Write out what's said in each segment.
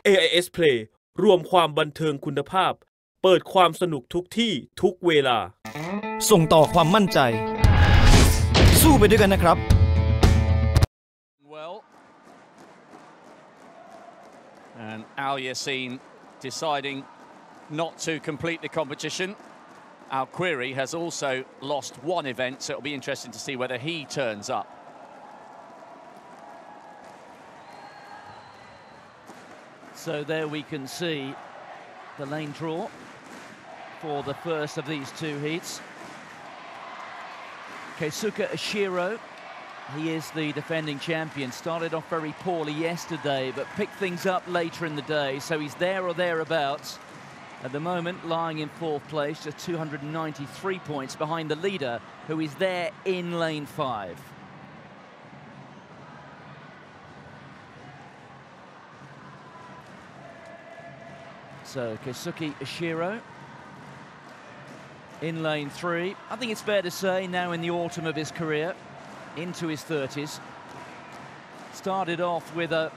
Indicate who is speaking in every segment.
Speaker 1: AIS Play รวมความบันเทิงคุณภาพเปิดความสนุกทุกที่ทุกเวลา
Speaker 2: ส่งต่อความมั่นใจสู้ไปด้วยกันนะครับ
Speaker 3: Well, and Al Yassin deciding not to complete the competition. Al Quiri has also lost one event, so it'll be interesting to see whether he turns up.
Speaker 4: So there we can see the lane draw for the first of these two heats. Keisuke Ishiro, he is the defending champion. Started off very poorly yesterday, but picked things up later in the day, so he's there or thereabouts. At the moment, lying in fourth place, just 293 points behind the leader, who is there in lane 5. So, Keisuke Ishiro in lane 3. I think it's fair to say now in the autumn of his career, into his 30s. Started off with a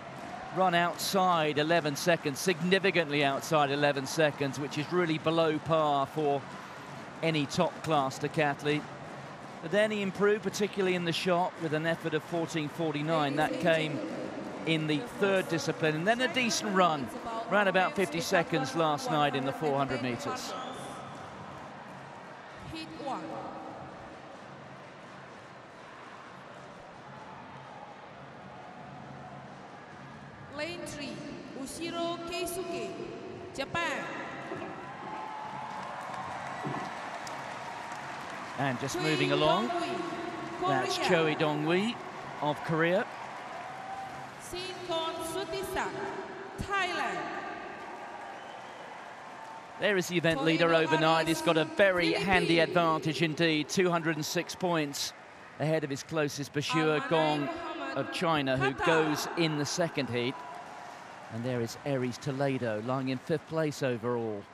Speaker 4: run outside 11 seconds, significantly outside 11 seconds, which is really below par for any top-class decathlete. But then he improved, particularly in the shot, with an effort of 14.49. That came in the third discipline. And then a decent run, around about 50 seconds last night in the 400 metres.
Speaker 5: Lane 3, Ushiro Keisuke, Japan.
Speaker 4: And just moving along, that's Choi Dong-wee of Korea.
Speaker 5: Sinkon Sutisak, Thailand.
Speaker 4: There is the event leader overnight. He's got a very handy advantage indeed, 206 points ahead of his closest pursuer, Gong of China, who goes in the second heat. And there is Aries Toledo, lying in 5th place overall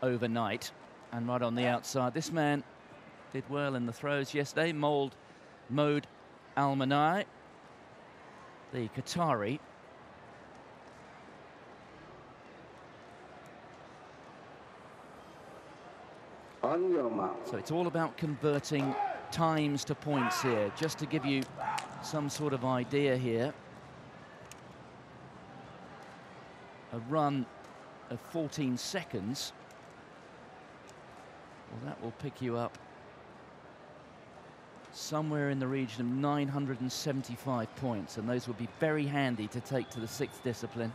Speaker 4: overnight. And right on the outside, this man did well in the throws yesterday. Mode Almanai, the Qatari. So it's all about converting times to points here. Just to give you some sort of idea here, a run of 14 seconds, well, that will pick you up somewhere in the region of 975 points, and those would be very handy to take to the 6th discipline.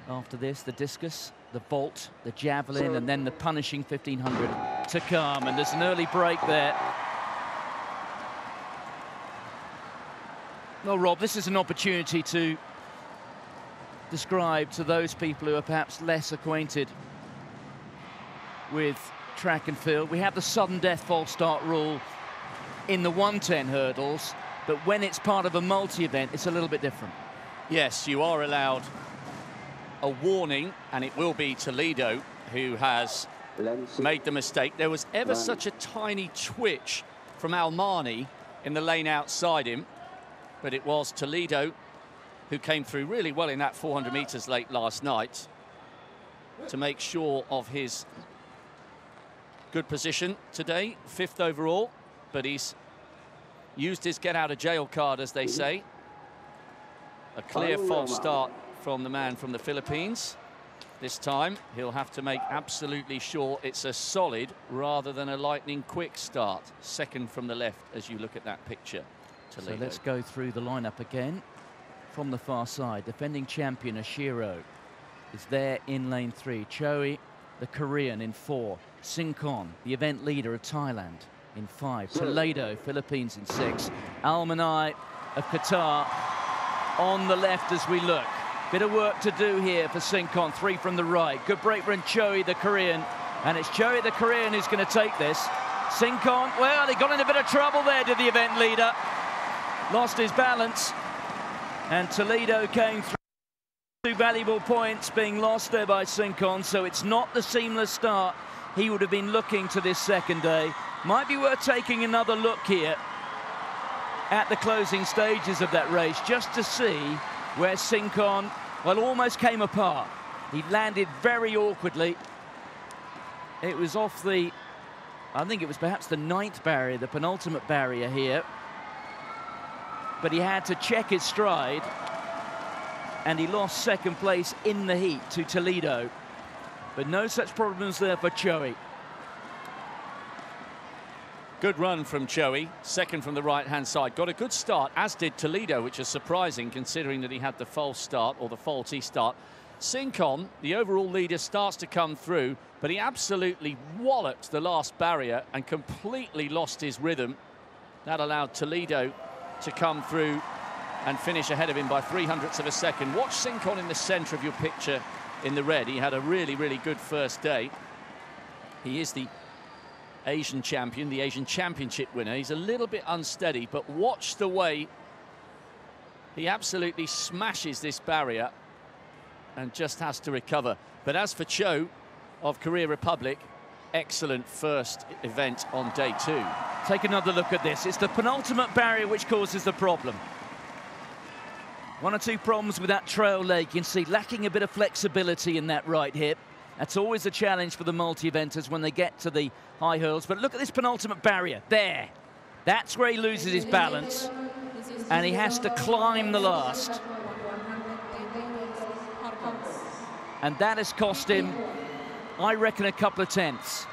Speaker 4: After this, the discus, the vault, the javelin, and then the punishing 1500 to come. And there's an early break there. Well, Rob, this is an opportunity to describe to those people who are perhaps less acquainted with track and field. We have the sudden death false start rule in the 110 hurdles, but when it's part of a multi-event, it's a little bit different.
Speaker 3: Yes, you are allowed a warning, and it will be Toledo who has made the mistake. There was ever such a tiny twitch from Almani in the lane outside him, but it was Toledo who came through really well in that 400 metres late last night to make sure of his good position today, 5th overall, but he's used his get-out-of-jail card, as they say. A clear false start from the man from the Philippines. This time, he'll have to make absolutely sure it's a solid rather than a lightning-quick start. Second from the left as you look at that picture. Toledo.
Speaker 4: So let's go through the lineup again. From the far side, defending champion Ishiro is there in lane 3. Choi, the Korean, in 4. Sinkon, the event leader of Thailand, in 5. Toledo, Philippines, in 6. Almanai of Qatar on the left as we look. Bit of work to do here for Sinkon. 3 from the right. Good break from Choi, the Korean. And it's Choi, the Korean, who's going to take this. Sinkon, well, he got in a bit of trouble there, did the event leader. Lost his balance. And Toledo came through. 2 valuable points being lost there by Sinkon, so it's not the seamless start he would have been looking to this second day. Might be worth taking another look here at the closing stages of that race, just to see where Sinkon Well, almost came apart. He landed very awkwardly. It was off the, I think it was perhaps the 9th barrier, the penultimate barrier here. But he had to check his stride, and he lost 2nd place in the heat to Toledo. But no such problems there for Choe.
Speaker 3: Good run from Choe, 2nd from the right-hand side. Got a good start, as did Toledo, which is surprising considering that he had the false start, or the faulty start. Sincon, the overall leader, starts to come through, but he absolutely walloped the last barrier and completely lost his rhythm. That allowed Toledo to come through and finish ahead of him by 0.03 of a second. Watch Sincon in the centre of your picture in the red. He had a really, really good first day. He is the Asian champion, the Asian Championship winner. He's a little bit unsteady, but watch the way he absolutely smashes this barrier and just has to recover. But as for Cho of Korea Republic, excellent first event on day 2.
Speaker 4: Take another look at this. It's the penultimate barrier which causes the problem. 1 or 2 problems with that trail leg. You can see lacking a bit of flexibility in that right hip. That's always a challenge for the multi-eventers when they get to the high hurdles. But look at this penultimate barrier. There. That's where he loses his balance. And he has to climb the last. And that has cost him, I reckon, a couple of tenths.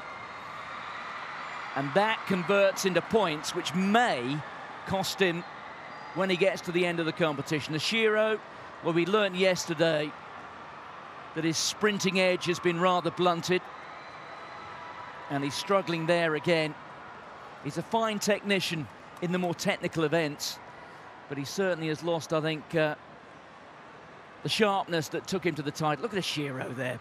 Speaker 4: And that converts into points, which may cost him when he gets to the end of the competition. Ashiro, well, we learned yesterday that his sprinting edge has been rather blunted, and he's struggling there again. He's a fine technician in the more technical events, but he certainly has lost, I think, the sharpness that took him to the title. Look at Ashiro there,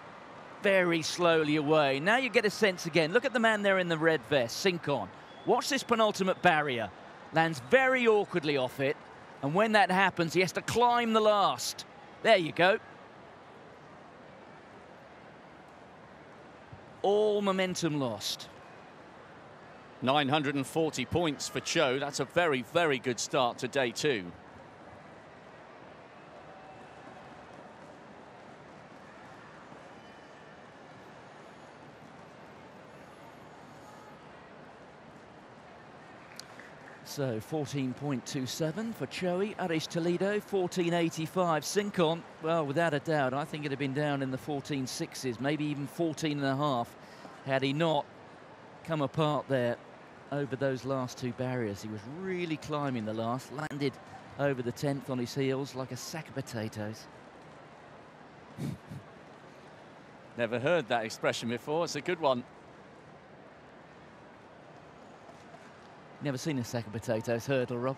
Speaker 4: very slowly away. Now you get a sense again. Look at the man there in the red vest, Sincon. Watch this penultimate barrier. Lands very awkwardly off it, and when that happens, he has to climb the last. There you go. All momentum lost.
Speaker 3: 940 points for Cho. That's a very, very good start to day 2.
Speaker 4: So 14.27 for Choe. Aris Toledo, 14.85. Sincon, well, without a doubt, I think it'd have been down in the 14.6s, maybe even 14.5, had he not come apart there over those last 2 barriers. He was really climbing the last, landed over the 10th on his heels like a sack of potatoes.
Speaker 3: Never heard that expression before. It's a good one.
Speaker 4: Never seen a sack of potatoes hurdle, Rob.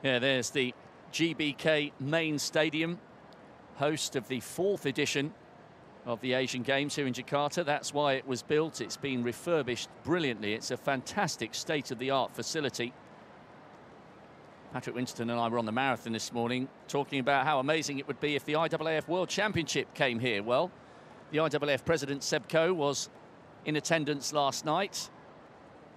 Speaker 3: Yeah, there's the GBK main stadium, host of the 4th edition of the Asian Games here in Jakarta. That's why it was built. It's been refurbished brilliantly. It's a fantastic state-of-the-art facility. Patrick Winston and I were on the marathon this morning talking about how amazing it would be if the IAAF World Championship came here. Well, the IAAF president, Seb Coe, was in attendance last night.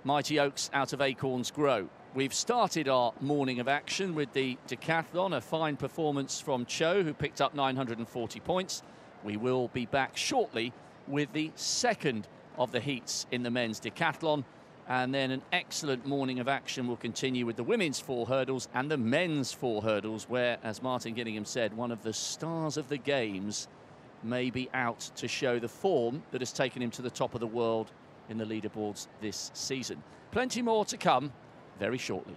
Speaker 3: Mighty Oaks out of Acorns Grow. We've started our morning of action with the decathlon, a fine performance from Cho, who picked up 940 points. We will be back shortly with the 2nd of the heats in the men's decathlon. And then an excellent morning of action will continue with the women's 4 hurdles and the men's 4 hurdles, where, as Martin Gillingham said, one of the stars of the games may be out to show the form that has taken him to the top of the world in the leaderboards this season. Plenty more to come very shortly.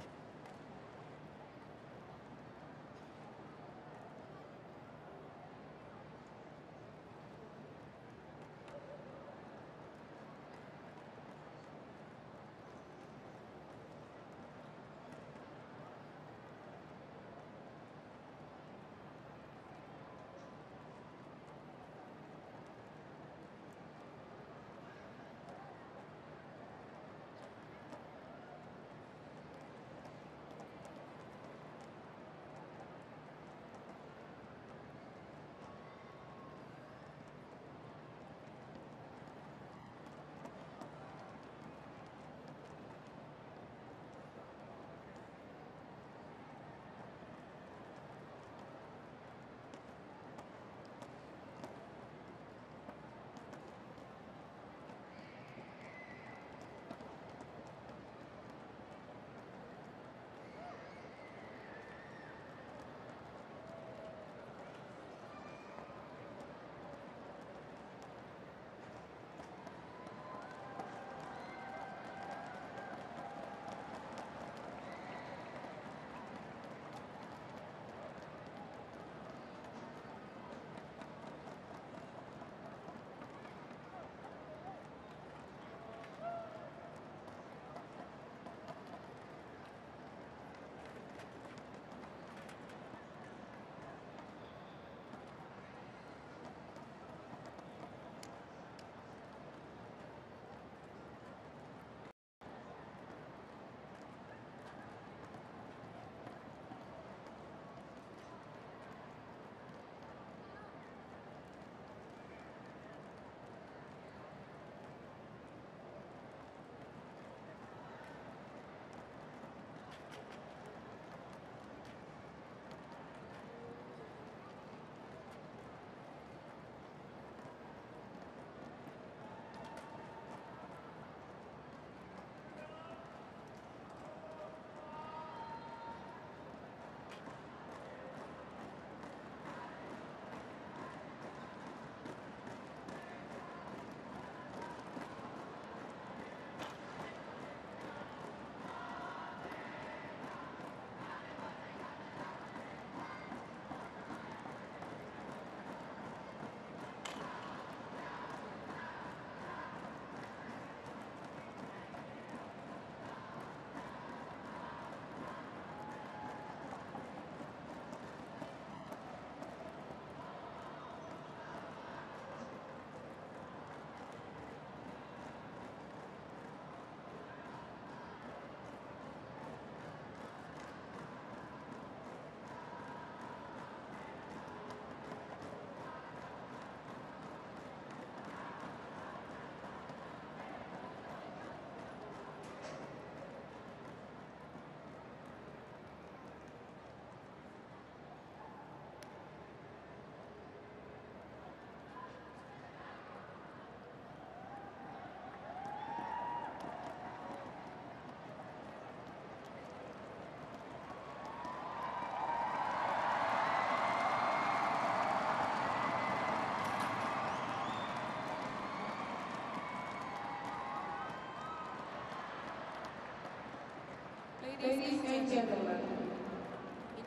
Speaker 5: Ladies and gentlemen,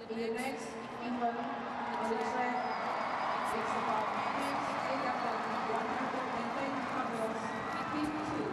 Speaker 5: in the next event on the track, it's about men's 110 hurdles, T2.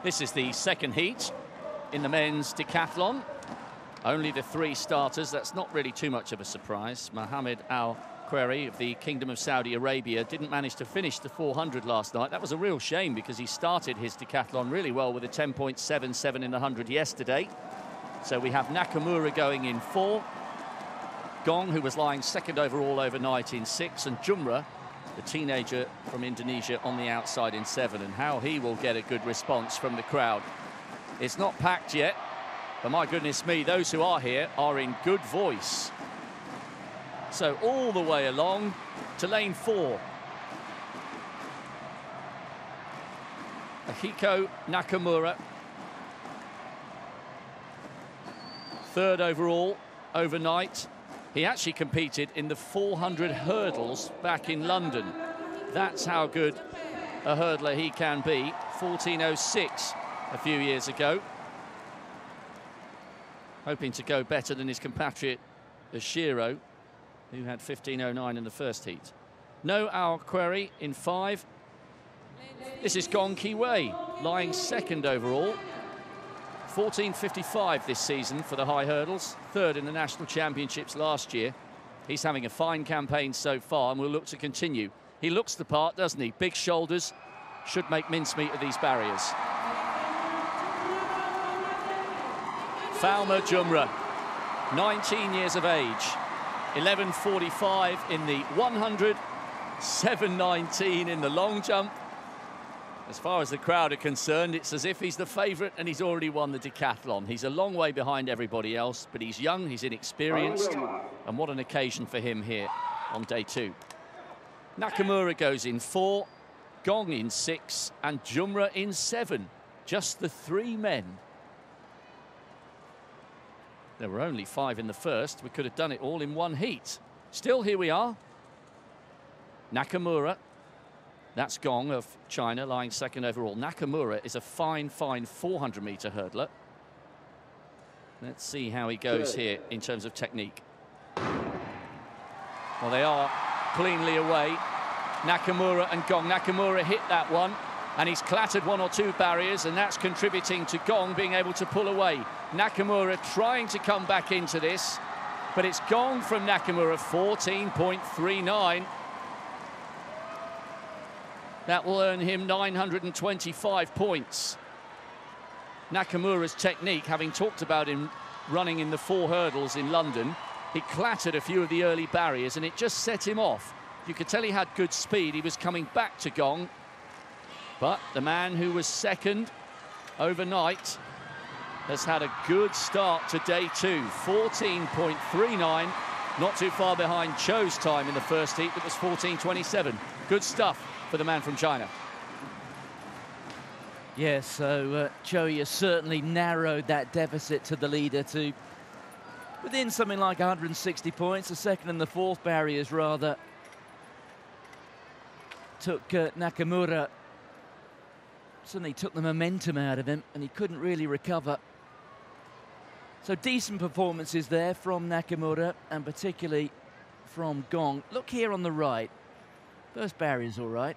Speaker 3: This is the second heat in the men's decathlon. Only the three starters. That's not really too much of a surprise. Mohammed Al-Query of the Kingdom of Saudi Arabia didn't manage to finish the 400 last night. That was a real shame because he started his decathlon really well with a 10.77 in the 100 yesterday. So we have Nakamura going in 4. Gong, who was lying second overall overnight, in 6. And Jumrah, the teenager from Indonesia, on the outside in 7. And how he will get a good response from the crowd. It's not packed yet, but my goodness me, those who are here are in good voice. So all the way along to lane 4. Akiko Nakamura, third overall overnight. He actually competed in the 400 hurdles back in London. That's how good a hurdler he can be. 14.06 a few years ago. Hoping to go better than his compatriot Ashiro, who had 15.09 in the first heat. No Al-Query in 5. This is Gong Ki-wei, lying second overall. 14.55 this season for the high hurdles, third in the national championships last year. He's having a fine campaign so far and will look to continue. He looks the part, doesn't he? Big shoulders, should make mincemeat of these barriers. Falma Jumrah, 19 years of age, 11.45 in the 100, 7.19 in the long jump. As far as the crowd are concerned, it's as if he's the favourite and he's already won the decathlon. He's a long way behind everybody else, but he's young, he's inexperienced, and what an occasion for him here on day 2. Nakamura goes in 4, Gong in 6, and Jumrah in 7. Just the 3 men. There were only 5 in the first. We could have done it all in one heat. Still, here we are. Nakamura. That's Gong of China, lying second overall. Nakamura is a fine 400-metre hurdler. Let's see how he goes here in terms of technique. Well, they are cleanly away. Nakamura and Gong. Nakamura hit that one, and he's clattered 1 or 2 barriers, and that's contributing to Gong being able to pull away. Nakamura trying to come back into this, but it's Gong from Nakamura, 14.39. That will earn him 925 points. Nakamura's technique, having talked about him running in the 4 hurdles in London, he clattered a few of the early barriers and it just set him off. You could tell he had good speed. He was coming back to Gong. But the man who was second overnight has had a good start to day 2. 14.39 Not too far behind Cho's time in the first heat, that was 14:27. Good stuff for the man from China.
Speaker 4: Yeah, so Choi has certainly narrowed that deficit to the leader to within something like 160 points. The second and the fourth barriers, rather, took Nakamura, certainly took the momentum out of him, and he couldn't really recover. So decent performances there from Nakamura, and particularly from Gong. Look here on the right. First barrier's all right,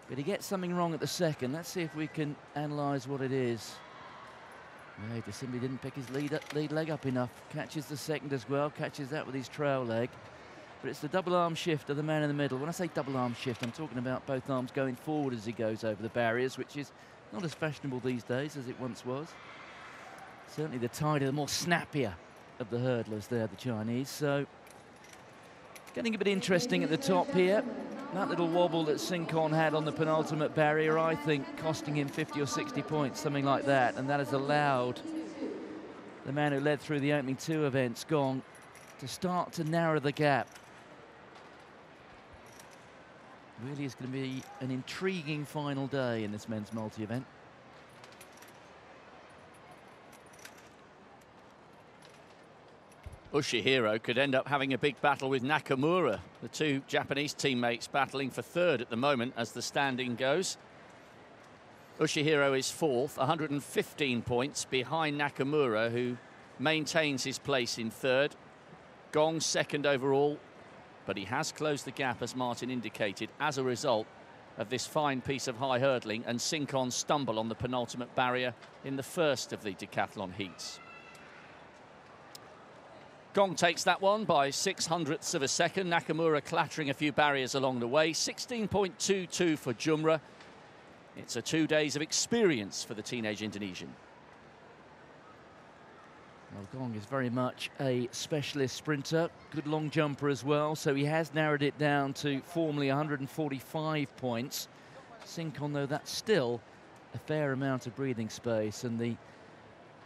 Speaker 4: but he gets something wrong at the second. Let's see if we can analyse what it is. No, he just simply didn't pick his lead leg up enough. Catches the second as well, catches that with his trail leg. But it's the double arm shift of the man in the middle. When I say double arm shift, I'm talking about both arms going forward as he goes over the barriers, which is not as fashionable these days as it once was. Certainly the tighter, the more snappier of the hurdlers there, the Chinese. So getting a bit interesting at the top here. That little wobble that Sinkon had on the penultimate barrier, I think, costing him 50 or 60 points, something like that. And that has allowed the man who led through the opening two events, Gong, to start to narrow the gap. Really is going to be an intriguing final day in this men's multi-event.
Speaker 3: Ushihiro could end up having a big battle with Nakamura. The two Japanese teammates battling for third at the moment as the standing goes. Ushihiro is fourth, 115 points behind Nakamura, who maintains his place in third. Gong second overall, but he has closed the gap, as Martin indicated, as a result of this fine piece of high hurdling and Sinkon's stumble on the penultimate barrier in the first of the decathlon heats. Gong takes that one by 0.06 of a second. Nakamura clattering a few barriers along the way. 16.22 for Jumra. It's 2 days of experience for the teenage Indonesian.
Speaker 4: Well, Gong is very much a specialist sprinter, good long jumper as well, so he has narrowed it down to formally 145 points. Sinkon, though, that's still a fair amount of breathing space, and the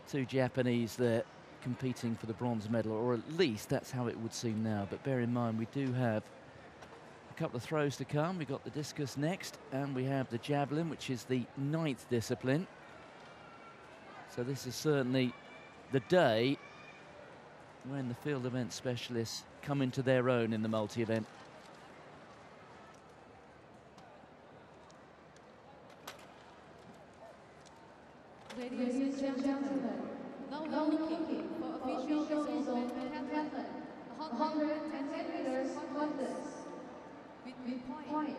Speaker 4: two Japanese there competing for the bronze medal, or at least that's how it would seem now. But bear in mind, we do have a couple of throws to come. We've got the discus next, and we have the javelin, which is the 9th discipline. So this is certainly the day when the field event specialists come into their own in the multi-event.
Speaker 5: Ladies and gentlemen, now we're looking for official results of decathlon, 110 meters contest with point.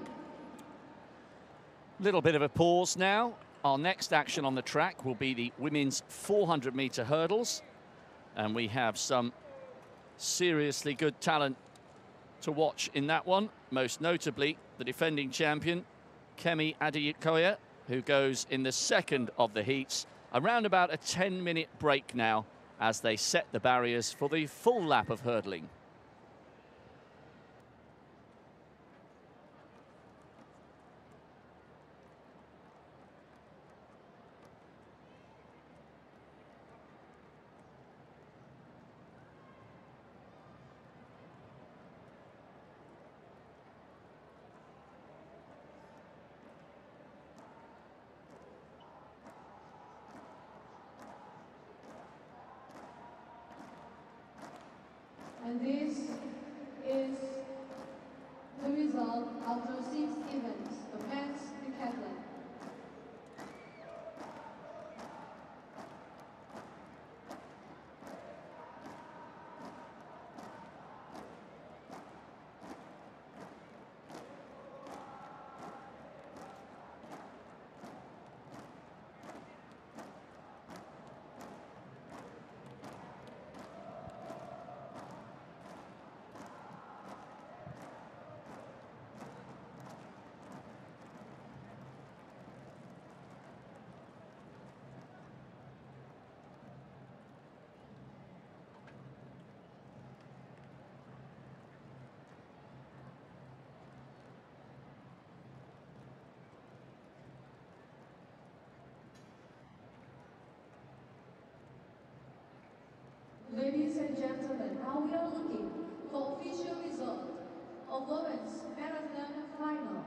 Speaker 3: Little bit of a pause now. Our next action on the track will be the women's 400-meter hurdles, and we have some seriously good talent to watch in that one, most notably the defending champion Kemi Adekoya, who goes in the second of the heats. Around about a 10-minute break now as they set the barriers for the full lap of hurdling.
Speaker 5: And this is the result after 6 events, the men's decathlon. Ladies and gentlemen, now we are looking Women's Marathon Final.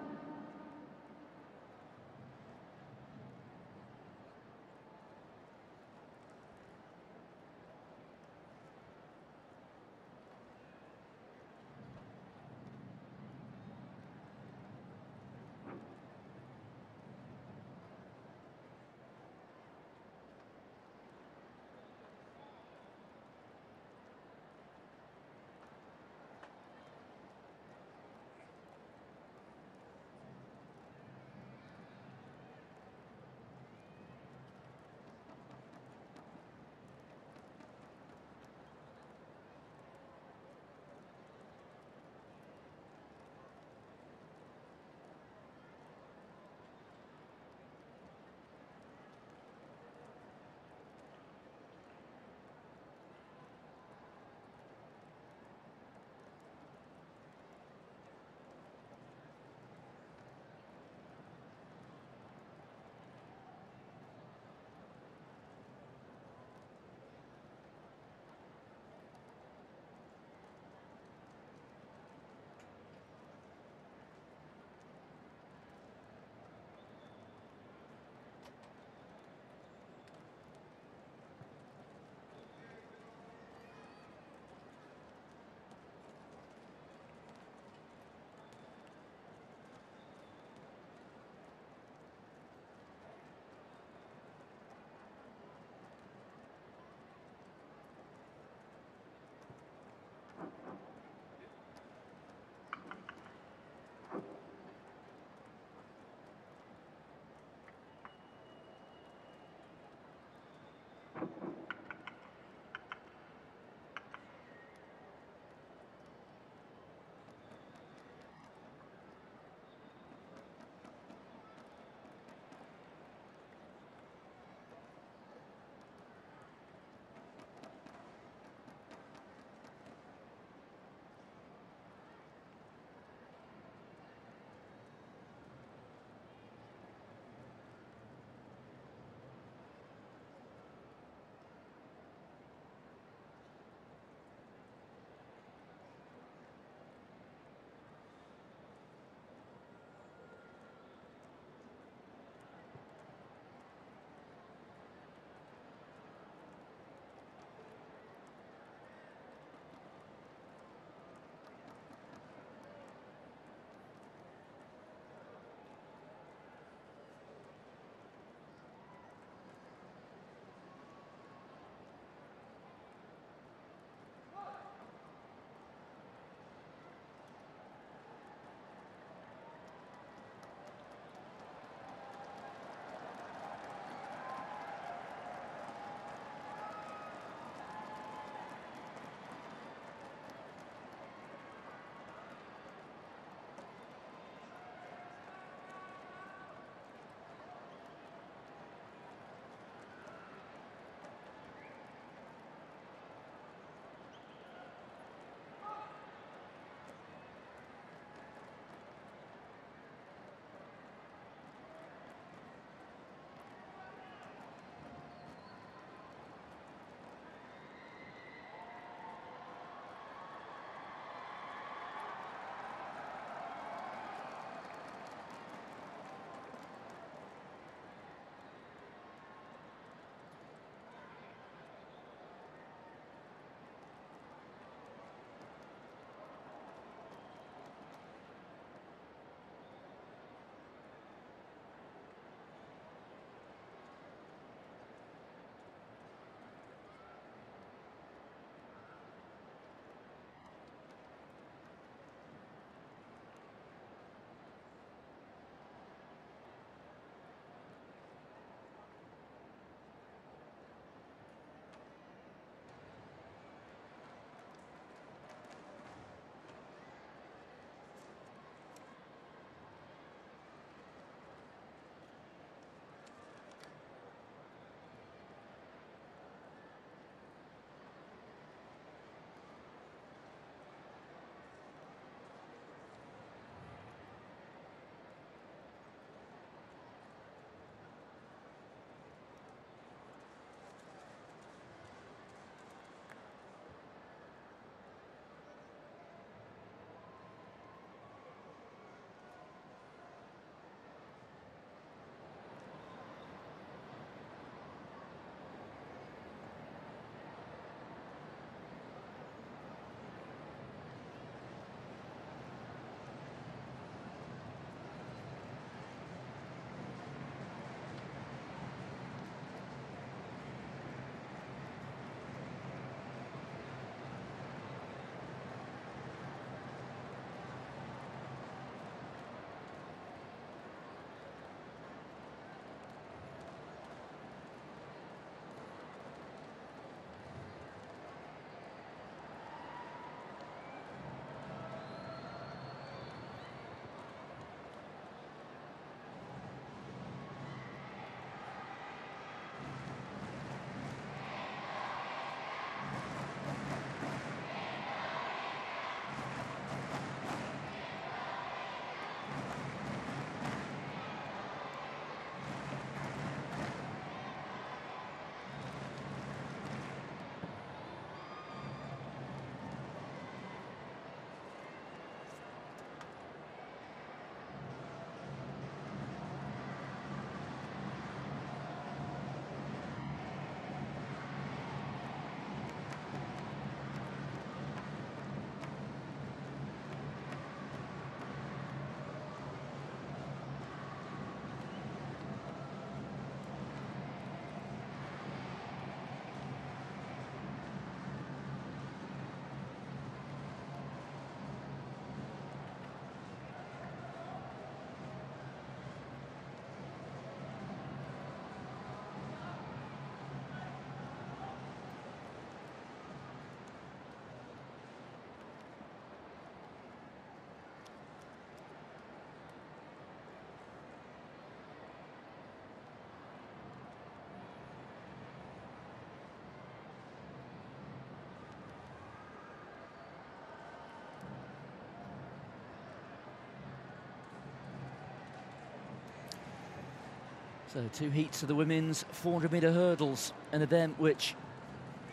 Speaker 4: So 2 heats of the women's 400-metre hurdles, an event which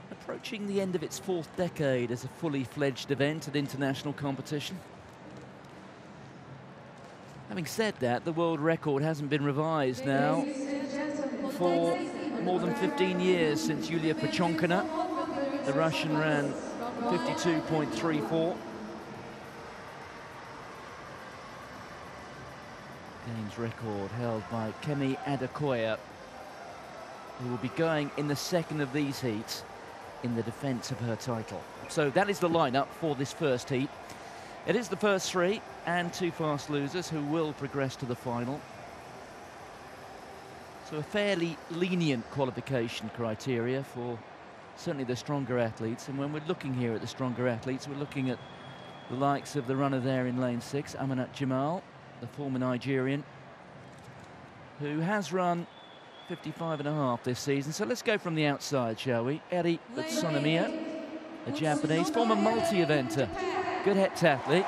Speaker 4: approaching the end of its 4th decade as a fully fledged event at international competition. Having said that, the world record hasn't been revised now for more than 15 years since Yulia Pechonkina. The Russian ran 52.34. Games record held by Kemi Adekoya, who will be going in the second of these heats in the defence of her title. So that is the lineup for this first heat. It is the first 3 and 2 fast losers who will progress to the final. So a fairly lenient qualification criteria for certainly the stronger athletes. And when we're looking here at the stronger athletes, we're looking at the likes of the runner there in lane 6, Amanat Jamal, the former Nigerian, who has run 55.5 this season. So let's go from the outside, shall we? Eri Utsunomiya, a Japanese, former multi-eventer, good heptathlete,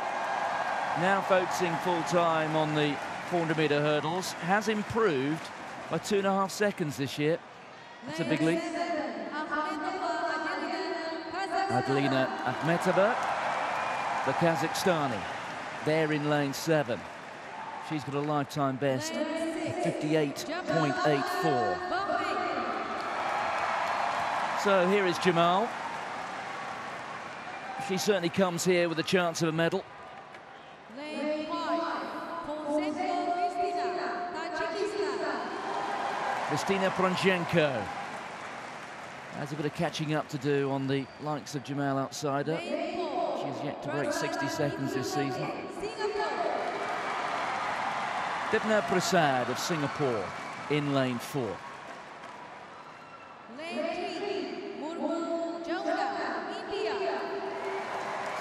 Speaker 4: now focusing full-time on the 400-metre hurdles, has improved by 2.5 seconds this year. That's a big leap. Adelina Akhmetova, the Kazakhstani, there in lane 7. She's got a lifetime best of 58.84. So here is Jamal. She certainly comes here with a chance of a medal. Kristina Pronchenko has a bit of catching up to do on the likes of Jamal outside her. She has yet to break 60 seconds this season. Dipna Prasad of Singapore in lane 4.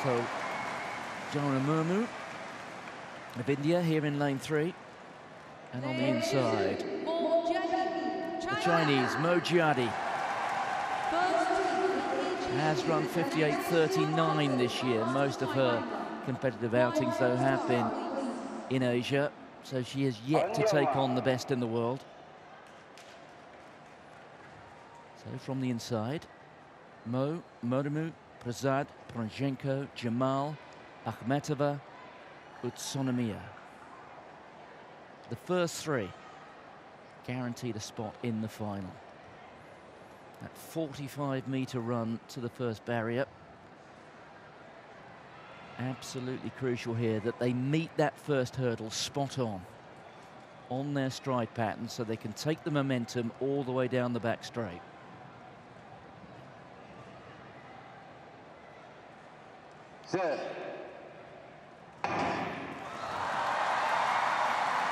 Speaker 4: So, Jana Murmu of India here in lane 3. And on the inside, the Chinese Mo Jiadi has run 58.39 this year. Most of her competitive outings, though, have been in Asia. So she has yet to take on the best in the world. So from the inside, Mo, Murmu, Prasad, Pronchenko, Jamal, Akhmetova, Utsunomiya. The first 3 guaranteed a spot in the final. That 45-metre run to the first barrier. Absolutely crucial here that they meet that first hurdle spot on their stride pattern so they can take the momentum all the way down the back straight.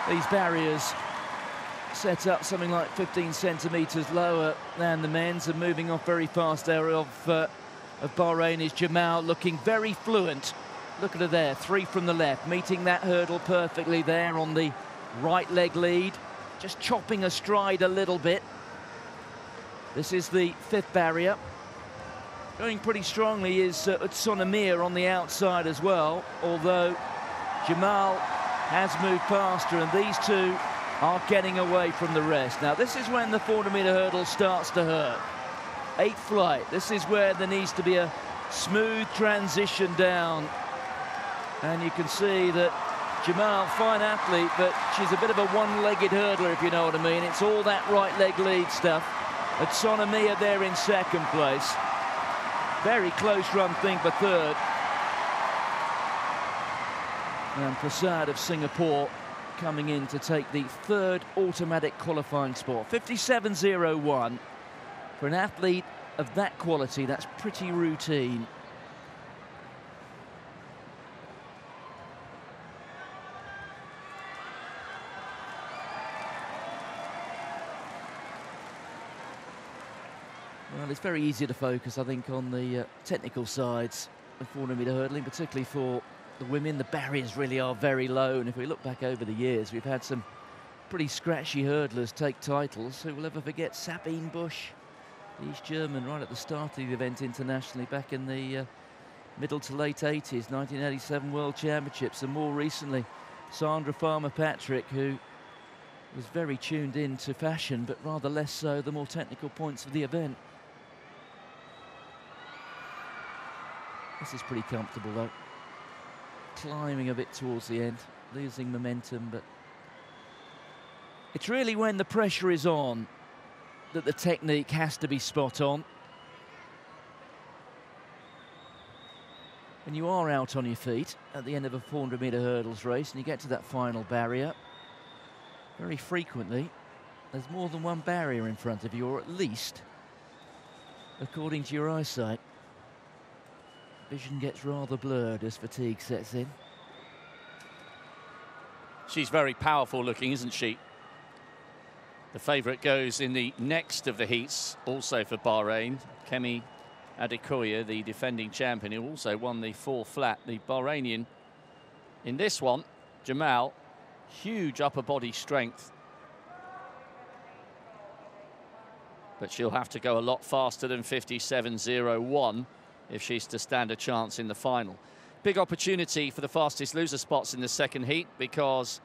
Speaker 4: These barriers set up something like 15 centimetres lower than the men's, and moving off very fast there of Bahrain is Jamal, looking very fluent. Look at her there, 3 from the left, meeting that hurdle perfectly there on the right leg lead, just chopping a stride a little bit. This is the 5th barrier. Going pretty strongly is Utsunomiya on the outside as well, although Jamal has moved faster, and these 2 are getting away from the rest. Now, this is when the 400-metre hurdle starts to hurt. 8th flight, this is where there needs to be a smooth transition down. And you can see that Jamal, fine athlete, but she's a bit of a one-legged hurdler, if you know what I mean. It's all that right leg lead stuff. Utsunomiya there in 2nd place. Very close run thing for 3rd. And Prasad of Singapore coming in to take the 3rd automatic qualifying spot. 57.01. For an athlete of that quality, that's pretty routine. Well, it's very easy to focus, I think, on the technical sides of 400-metre hurdling, particularly for the women. The barriers really are very low, and if we look back over the years, we've had some pretty scratchy hurdlers take titles. Who will ever forget Sabine Busch, the East German, right at the start of the event internationally back in the middle to late 80s, 1987 World Championships, and more recently Sandra Farmer-Patrick, who was very tuned in to fashion, but rather less so the more technical points of the event. This is pretty comfortable though. Climbing a bit towards the end, losing momentum, but it's really when the pressure is on that the technique has to be spot on. When you are out on your feet at the end of a 400-metre hurdles race and you get to that final barrier, very frequently there's more than one barrier in front of you, or at least, according to your eyesight. Vision gets rather blurred as fatigue sets in.
Speaker 3: She's very powerful looking, isn't she? The favourite goes in the next of the heats, also for Bahrain. Kemi Adekoya, the defending champion, who also won the 4 flat. The Bahrainian in this one, Jamal, huge upper body strength. But she'll have to go a lot faster than 57.01 if she's to stand a chance in the final. Big opportunity for the fastest loser spots in the second heat, because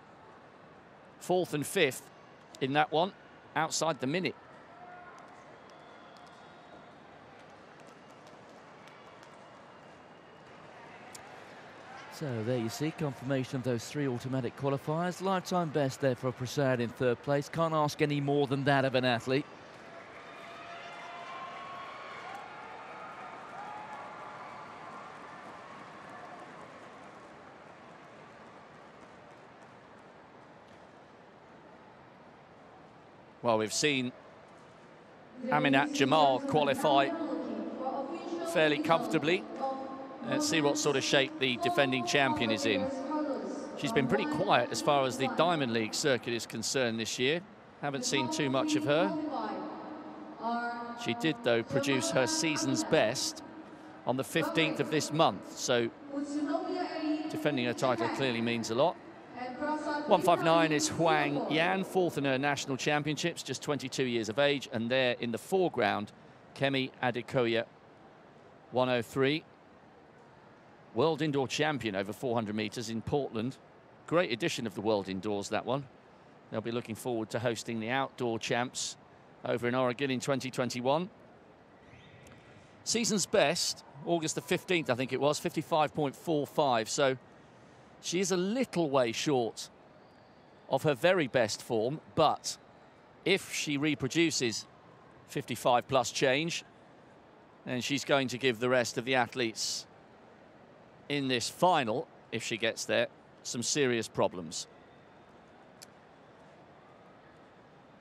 Speaker 3: 4th and 5th in that one, outside the minute.
Speaker 4: So there you see confirmation of those 3 automatic qualifiers. Lifetime best there for Prasad in 3rd place. Can't ask any more than that of an athlete.
Speaker 3: Well, we've seen Aminat Jamal qualify fairly comfortably. Let's see what sort of shape the defending champion is in. She's been pretty quiet as far as the Diamond League circuit is concerned this year. Haven't seen too much of her. She did, though, produce her season's best on the 15th of this month, so defending her title clearly means a lot. 159 is Huang Yan, 4th in her national championships, just 22 years of age. And there in the foreground, Kemi Adekoya, 103. World indoor champion over 400 metres in Portland. Great edition of the World Indoors, that one. They'll be looking forward to hosting the outdoor champs over in Oregon in 2021. Season's best, August the 15th, I think it was, 55.45. So she is a little way short of her very best form, but if she reproduces 55 plus change, then she's going to give the rest of the athletes in this final, if she gets there, some serious problems.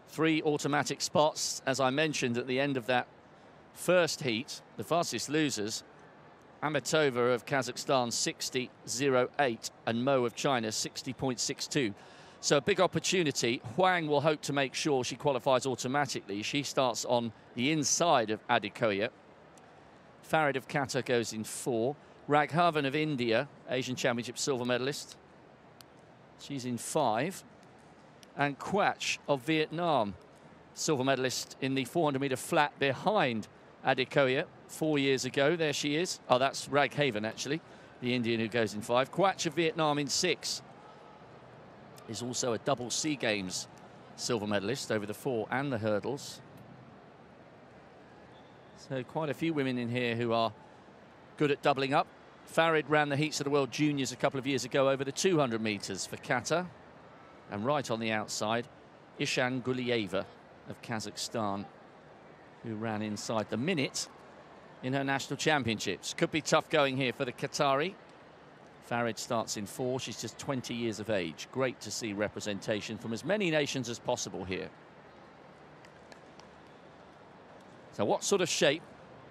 Speaker 3: 3 automatic spots, as I mentioned at the end of that first heat. The fastest losers, Amitova of Kazakhstan 60.08 and Mo of China 60.62. So a big opportunity. Huang will hope to make sure she qualifies automatically. She starts on the inside of Adekoya. Farid of Qatar goes in 4. Raghavan of India, Asian Championship silver medalist, she's in 5. And Quach of Vietnam, silver medalist in the 400-metre flat behind Adekoya 4 years ago. There she is. Oh, that's Raghavan, actually, the Indian who goes in 5. Quach of Vietnam in 6. Is also a double SEA Games silver medalist over the 4 and the hurdles. So quite a few women in here who are good at doubling up. Farid ran the heats of the World Juniors a couple of years ago over the 200 metres for Qatar. And right on the outside, Ishan Gulieva of Kazakhstan, who ran inside the minute in her national championships. Could be tough going here for the Qatari. Farid starts in 4. She's just 20 years of age. Great to see representation from as many nations as possible here. So what sort of shape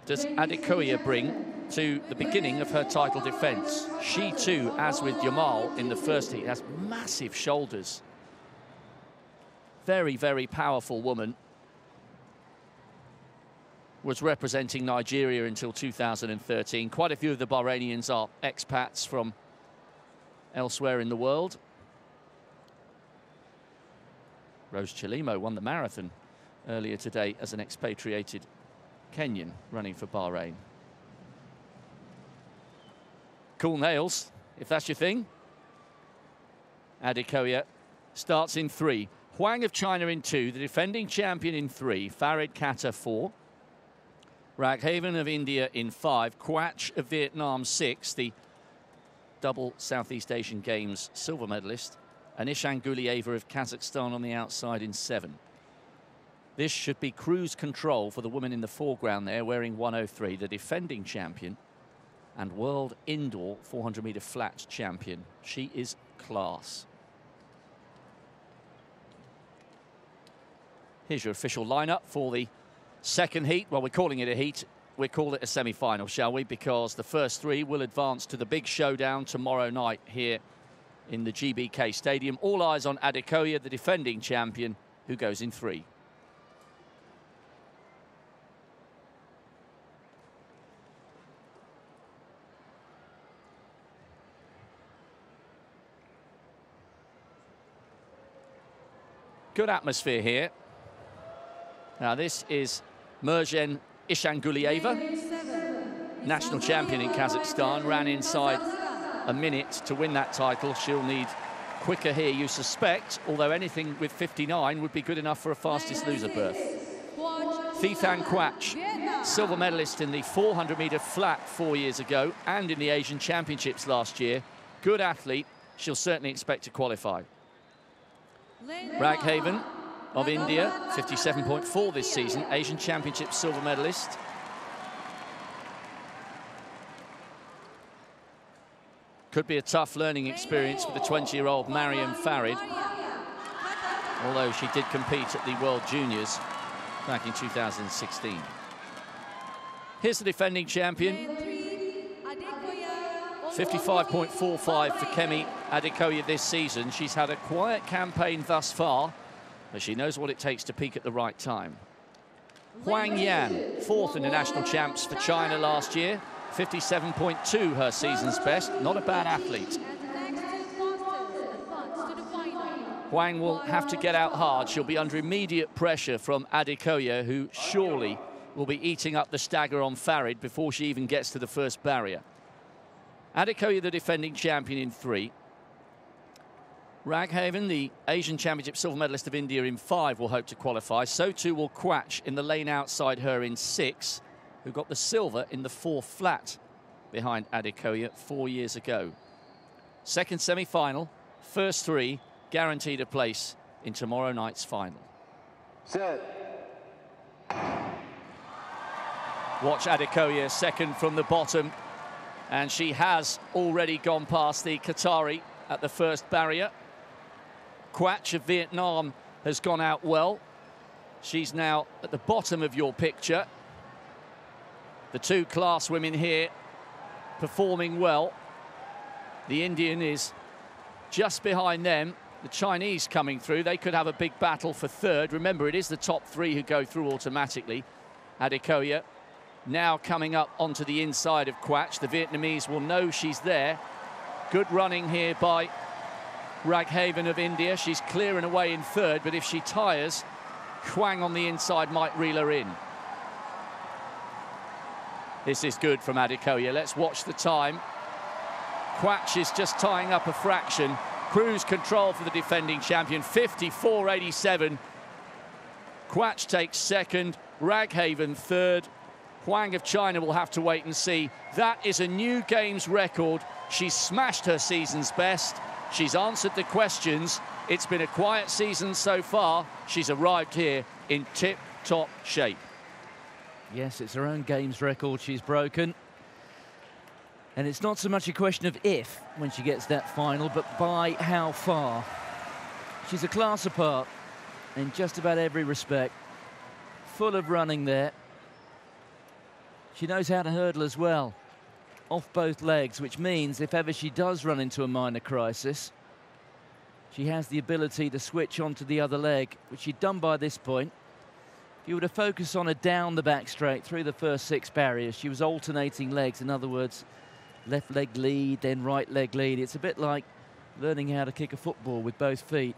Speaker 3: does Adekoya bring to the beginning of her title defence? She too, as with Jamal in the first heat, has massive shoulders. Very, very powerful woman. Was representing Nigeria until 2013. Quite a few of the Bahrainians are expats from elsewhere in the world. Rose Chilimo won the marathon earlier today as an expatriated Kenyan running for Bahrain. Cool nails, if that's your thing. Adekoya starts in 3. Huang of China in 2, the defending champion in 3, Farid Kata 4, Raghaven of India in 5, Quach of Vietnam 6, the double Southeast Asian Games silver medalist, and Ishan Gulieva of Kazakhstan on the outside in 7. This should be cruise control for the woman in the foreground there, wearing 103, the defending champion and world indoor 400-meter flat champion. She is class. Here's your official lineup for the second heat. Well, we're calling it a heat. We'll call it a semi-final, shall we? Because the first 3 will advance to the big showdown tomorrow night here in the GBK Stadium. All eyes on Adekoya, the defending champion, who goes in 3. Good atmosphere here. Now this is Merjen Ishangulieva, national champion in Kazakhstan, ran inside a minute to win that title. She'll need quicker here, you suspect, although anything with 59 would be good enough for a fastest loser berth. Thi Thanh Quach, silver medalist in the 400-meter flat 4 years ago and in the Asian Championships last year. Good athlete, she'll certainly expect to qualify. Raghaven of India, 57.4 this season, Asian Championship silver medalist. Could be a tough learning experience for the 20-year-old Mariam Farid, although she did compete at the World Juniors back in 2016. Here's the defending champion. 55.45 for Kemi Adekoya this season. She's had a quiet campaign thus far, but she knows what it takes to peak at the right time. Huang Yan, 4th in the national champs for China last year. 57.2 her season's best. Not a bad athlete. Huang will have to get out hard. She'll be under immediate pressure from Adekoya, who surely will be eating up the stagger on Farid before she even gets to the first barrier. Adekoya, the defending champion in 3. Raghaven, the Asian Championship silver medalist of India in 5, will hope to qualify. So too will Quach in the lane outside her in 6, who got the silver in the 4 flat behind Adekoya 4 years ago. Second semi-final, first 3 guaranteed a place in tomorrow night's final.
Speaker 6: Set.
Speaker 3: Watch Adekoya second from the bottom, and she has already gone past the Qatari at the first barrier. Quach of Vietnam has gone out well. She's now at the bottom of your picture. The 2 class women here performing well. The Indian is just behind them. The Chinese coming through. They could have a big battle for 3rd. Remember, it is the top 3 who go through automatically. Adekoya now coming up onto the inside of Quach. The Vietnamese will know she's there. Good running here by Raghaven of India. She's clearing away in 3rd, but if she tires, Huang on the inside might reel her in. This is good from Adekoya. Let's watch the time. Quach is just tying up a fraction. Cruise control for the defending champion, 54.87. Quach takes 2nd, Raghaven 3rd. Huang of China will have to wait and see. That is a new games record. She's smashed her season's best. She's answered the questions. It's been a quiet season so far. She's arrived here in tip-top shape.
Speaker 4: Yes, it's her own games record she's broken. And it's not so much a question of if when she gets that final, but by how far. She's a class apart in just about every respect. Full of running there. She knows how to hurdle as well, off both legs, which means if ever she does run into a minor crisis, she has the ability to switch onto the other leg, which she'd done by this point. If you were to focus on her down the back straight through the first 6 barriers, she was alternating legs. In other words, left leg lead, then right leg lead. It's a bit like learning how to kick a football with both feet.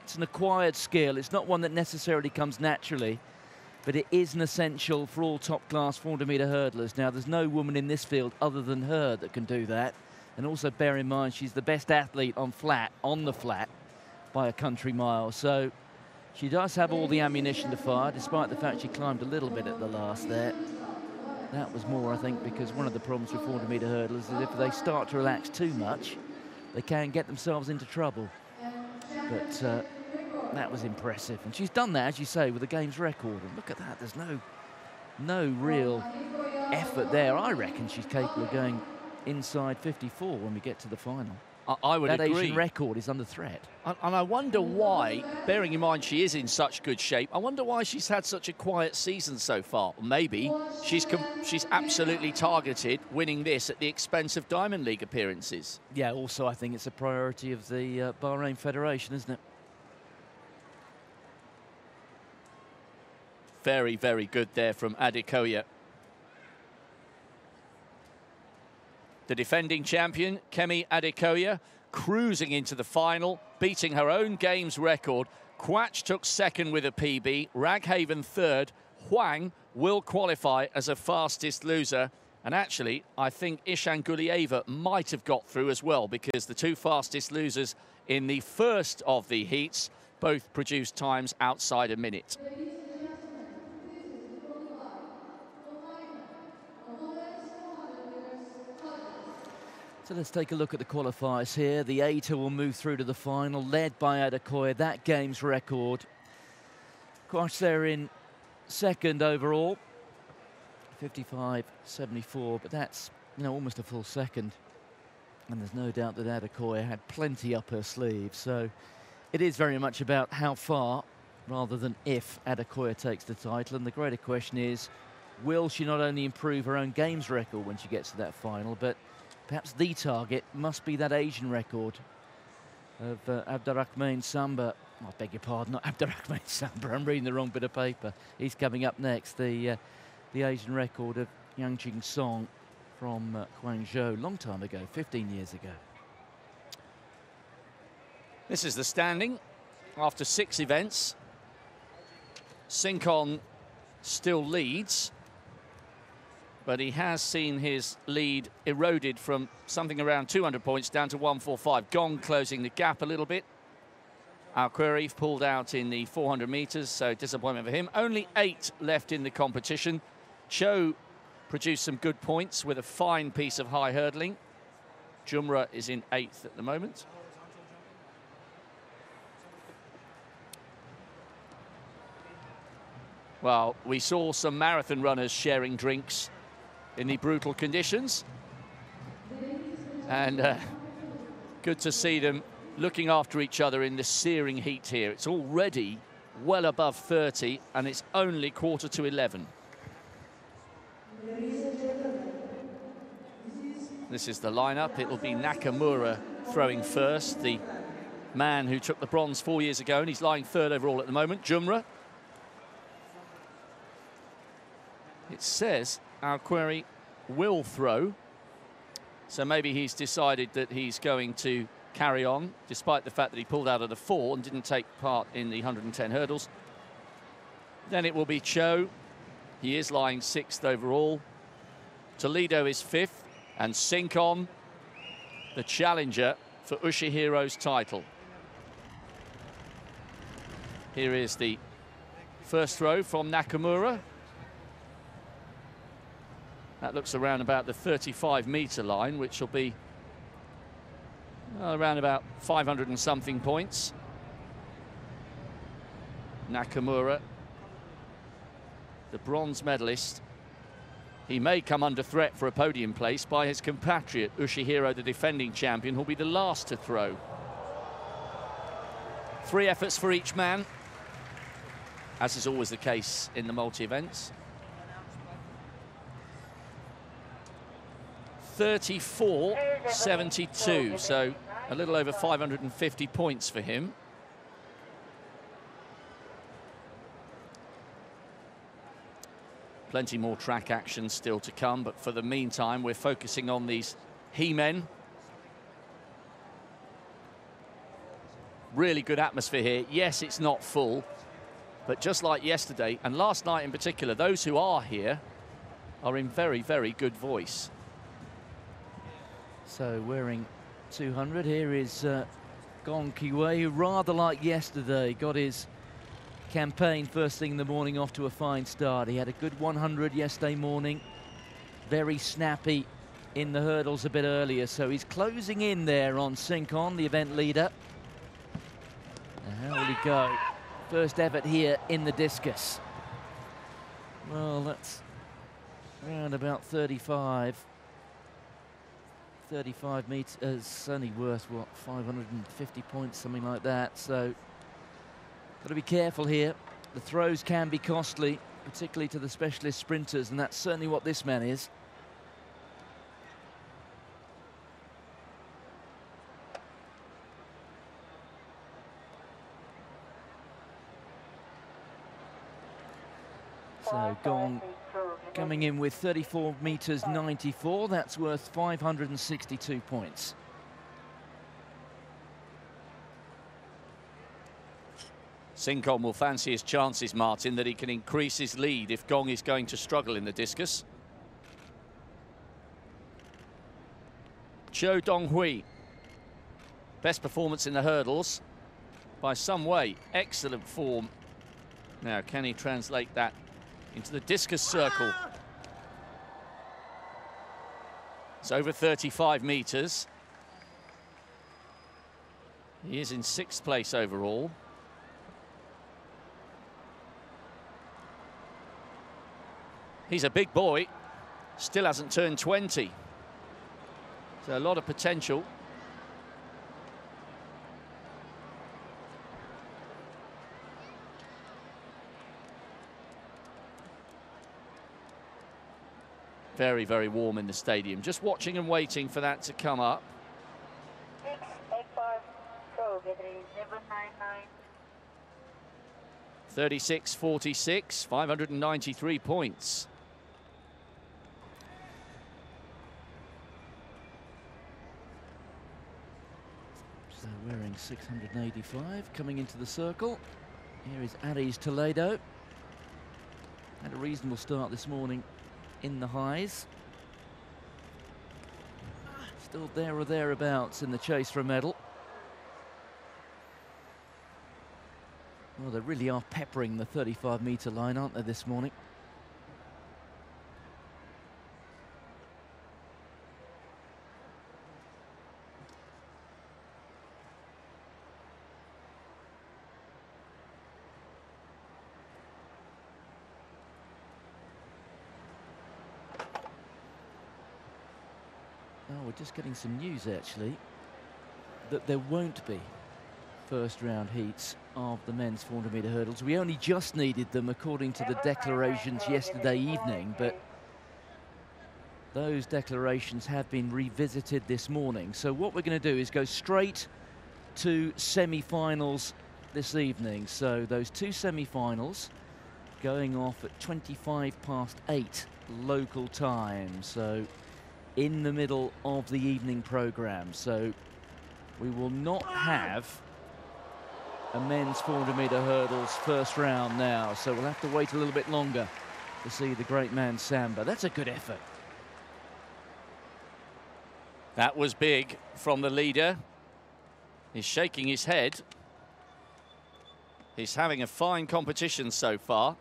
Speaker 4: It's an acquired skill. It's not one that necessarily comes naturally, but it is an essential for all top-class 400-meter hurdlers. Now, there's no woman in this field other than her that can do that. And also bear in mind, she's the best athlete on flat, on the flat, by a country mile. So she does have all the ammunition to fire, despite the fact she climbed a little bit at the last there. That was more, I think, because one of the problems with 400-metre hurdlers is if they start to relax too much, they can get themselves into trouble. But that was impressive. And she's done that, as you say, with the game's record. And look at that, there's no real effort there. I reckon she's capable of going inside 54 when we get to the final.
Speaker 3: I would agree.
Speaker 4: That Asian record is under threat.
Speaker 3: And I wonder why, bearing in mind she is in such good shape, I wonder why she's had such a quiet season so far. Maybe she's absolutely targeted winning this at the expense of Diamond League appearances.
Speaker 4: Yeah, also I think it's a priority of the Bahrain Federation, isn't it?
Speaker 3: Very, very good there from Adekoya. The defending champion, Kemi Adekoya, cruising into the final, beating her own games record. Quach took second with a PB, Raghaven third. Huang will qualify as a fastest loser. And actually, I think Ishan Gulieva might have got through as well, because the two fastest losers in the first of the heats both produced times outside a minute.
Speaker 4: So let's take a look at the qualifiers here. The Aita will move through to the final, led by Adekoya, that game's record. Quach there in second overall, 55.74, but that's, you know, almost a full second. And there's no doubt that Adekoya had plenty up her sleeve. So it is very much about how far, rather than if, Adekoya takes the title. And the greater question is, will she not only improve her own games record when she gets to that final, but perhaps the target must be that Asian record of Abdurrahman Samba. I beg your pardon, not Abdurrahman Samba. I'm reading the wrong bit of paper. He's coming up next. The Asian record of Yang Jing Song from Guangzhou, long time ago, 15 years ago.
Speaker 3: This is the standing after 6 events. Sinkon still leads, but he has seen his lead eroded from something around 200 points down to 145. Gong closing the gap a little bit. Al-Query pulled out in the 400 metres, so disappointment for him. Only 8 left in the competition. Cho produced some good points with a fine piece of high hurdling. Jumra is in 8th at the moment. Well, we saw some marathon runners sharing drinks in the brutal conditions, and good to see them looking after each other in the searing heat here. It's already well above 30 and it's only 11:15. This is the lineup. It will be Nakamura throwing first, the man who took the bronze 4 years ago, and he's lying third overall at the moment. Jumra. It says Al-Query will throw, so maybe he's decided that he's going to carry on, despite the fact that he pulled out of the 4 and didn't take part in the 110 hurdles. Then it will be Cho. He is lying 6th overall. Toledo is 5th, and Sinkon, the challenger for Ushihiro's title. Here is the first throw from Nakamura. That looks around about the 35-metre line, which will be around about 500 and something points. Nakamura, the bronze medalist, he may come under threat for a podium place by his compatriot Ushihiro, the defending champion, who'll be the last to throw. 3 efforts for each man, as is always the case in the multi-events. 34.72, so a little over 550 points for him. Plenty more track action still to come, but for the meantime, we're focusing on these he-men. Really good atmosphere here. Yes, it's not full, but just like yesterday and last night in particular, those who are here are in very, very good voice.
Speaker 4: So wearing 200, here is Gong Kiwei, who rather like yesterday, got his campaign first thing in the morning off to a fine start. He had a good 100 yesterday morning, very snappy in the hurdles a bit earlier, so he's closing in there on Sinkon, the event leader. Now how will he go? First effort here in the discus. Well, that's around about 35 meters, only worth, what, 550 points, something like that. So, got to be careful here. The throws can be costly, particularly to the specialist sprinters, and that's certainly what this man is. So, Gong coming in with 34 meters 94. That's worth 562 points.
Speaker 3: Sinkon will fancy his chances, Martin, that he can increase his lead if Gong is going to struggle in the discus. Cho Donghui, best performance in the hurdles by some way. Excellent form. Now, can he translate that into the discus circle? It's over 35 meters. He is in 6th place overall. He's a big boy, still hasn't turned 20. So a lot of potential. Very, very warm in the stadium. Just watching and waiting for that to come up. 36.46, 593 points.
Speaker 4: So wearing 685, coming into the circle. Here is Aries Toledo. Had a reasonable start this morning in the highs. Still there or thereabouts in the chase for a medal. Well, they really are peppering the 35-meter line, aren't they, this morning? Oh, we're just getting some news, actually, that there won't be first-round heats of the men's 400-meter hurdles. We only just needed them according to the declarations yesterday evening, but those declarations have been revisited this morning. So what we're going to do is go straight to semi-finals this evening. So those two semi-finals going off at 8:25 local time. So in the middle of the evening program. So we will not have a men's 400-meter hurdles first round now, so we'll have to wait a little bit longer to see the great man Samba. That's a good effort.
Speaker 3: That was big from the leader. He's shaking his head. He's having a fine competition so far.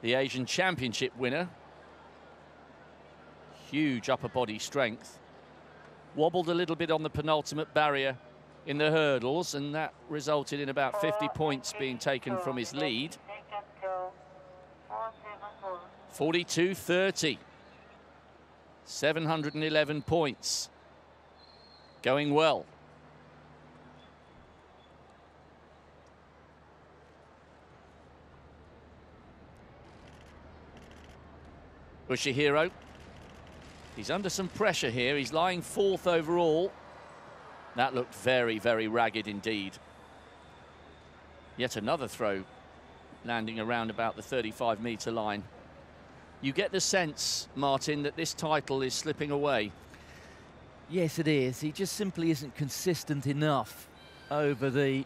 Speaker 3: The Asian Championship winner. Huge upper body strength. Wobbled a little bit on the penultimate barrier in the hurdles, and that resulted in about 50 points being taken from his lead. 42.30. 711 points. Going well. Ushihiro. He's under some pressure here. He's lying 4th overall. That looked very, very ragged indeed. Yet another throw landing around about the 35-meter line. You get the sense, Martin, that this title is slipping away.
Speaker 4: Yes, it is. He just simply isn't consistent enough over the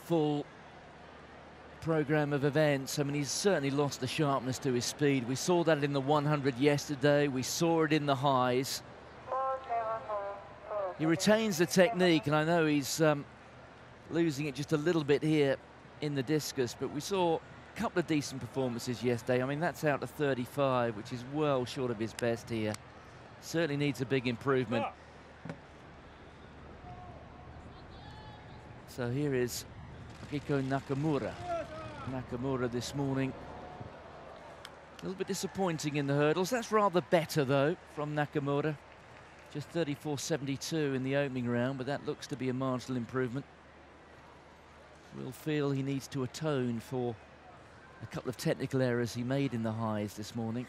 Speaker 4: full program of events. I mean, he's certainly lost the sharpness to his speed. We saw that in the 100 yesterday. We saw it in the highs. He retains the technique, and I know he's losing it just a little bit here in the discus, but we saw a couple of decent performances yesterday. I mean, that's out to 35, which is well short of his best here. Certainly needs a big improvement. So here is Akiko Nakamura. Nakamura this morning. A little bit disappointing in the hurdles. That's rather better, though, from Nakamura. Just 34.72 in the opening round, but that looks to be a marginal improvement. We'll feel he needs to atone for a couple of technical errors he made in the highs this morning,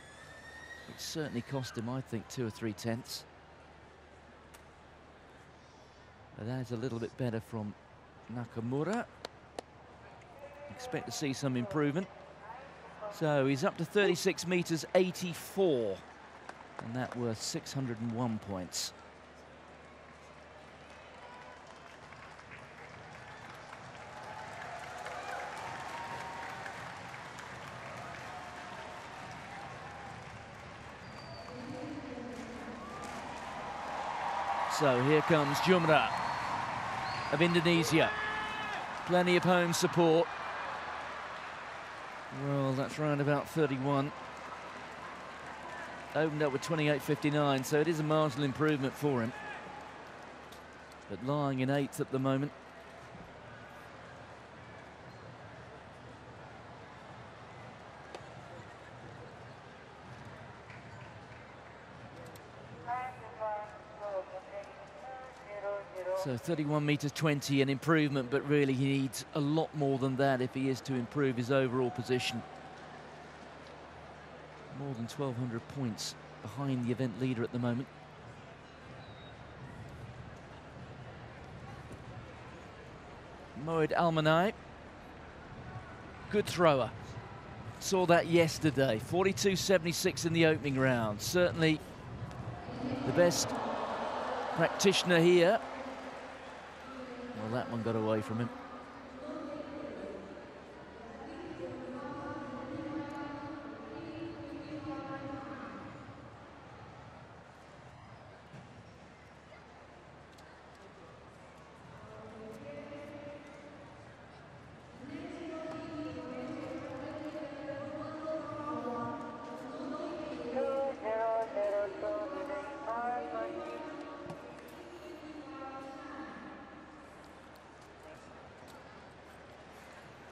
Speaker 4: which certainly cost him, I think, 2 or 3 tenths. But that is a little bit better from Nakamura. Expect to see some improvement. So he's up to 36 meters 84, and that worth 601 points. So here comes Jumra of Indonesia. Plenty of home support. Well, that's round about 31. Opened up with 28.59, so it is a marginal improvement for him. But lying in 8th at the moment. So 31 meters 20, an improvement, but really he needs a lot more than that if he is to improve his overall position. More than 1,200 points behind the event leader at the moment. Moed Almanai, good thrower. Saw that yesterday, 42.76 in the opening round. Certainly the best practitioner here. Well, that one got away from him.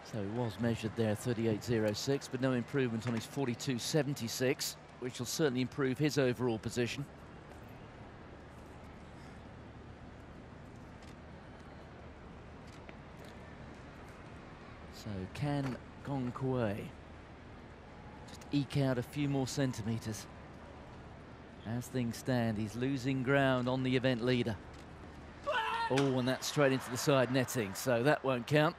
Speaker 4: So he was measured there 38.06, but no improvement on his 42.76, which will certainly improve his overall position. So can Gong Kuei just eke out a few more centimetres? As things stand, he's losing ground on the event leader. Oh, and that's straight into the side netting, so that won't count.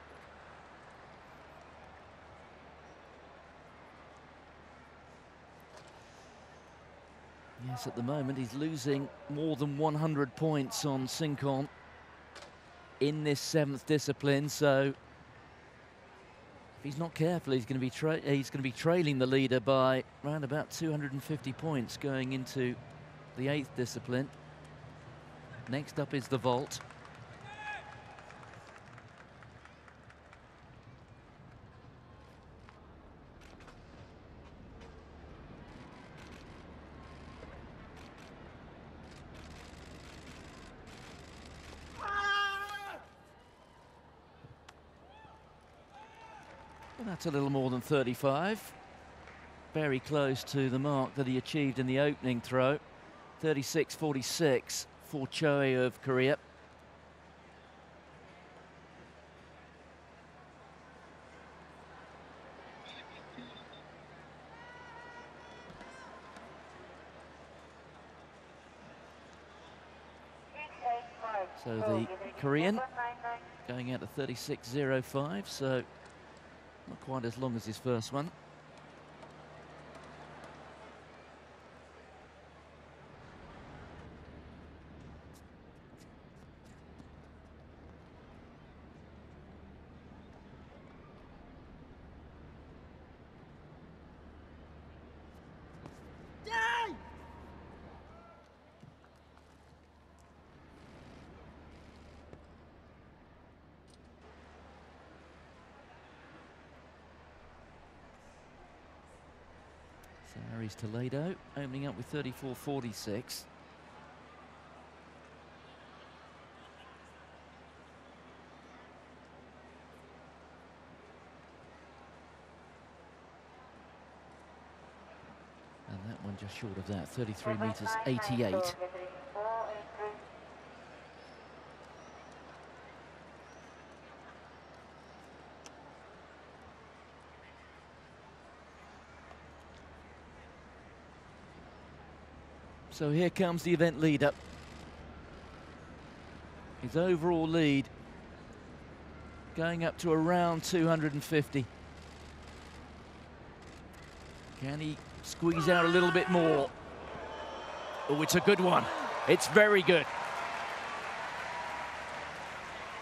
Speaker 4: Yes, at the moment he's losing more than 100 points on Sinkon in this 7th discipline, so if he's not careful, he's going to be trailing the leader by around about 250 points going into the 8th discipline. Next up is the vault. Well, that's a little more than 35. Very close to the mark that he achieved in the opening throw. 36.46 for Choi of Korea. So the Korean going out to 36.05, so not quite as long as his first one. So Aries Toledo opening up with 34.46. And that one just short of that, 33 metres 88. So here comes the event leader. His overall lead going up to around 250. Can he squeeze out a little bit more? Oh, it's a good one. It's very good.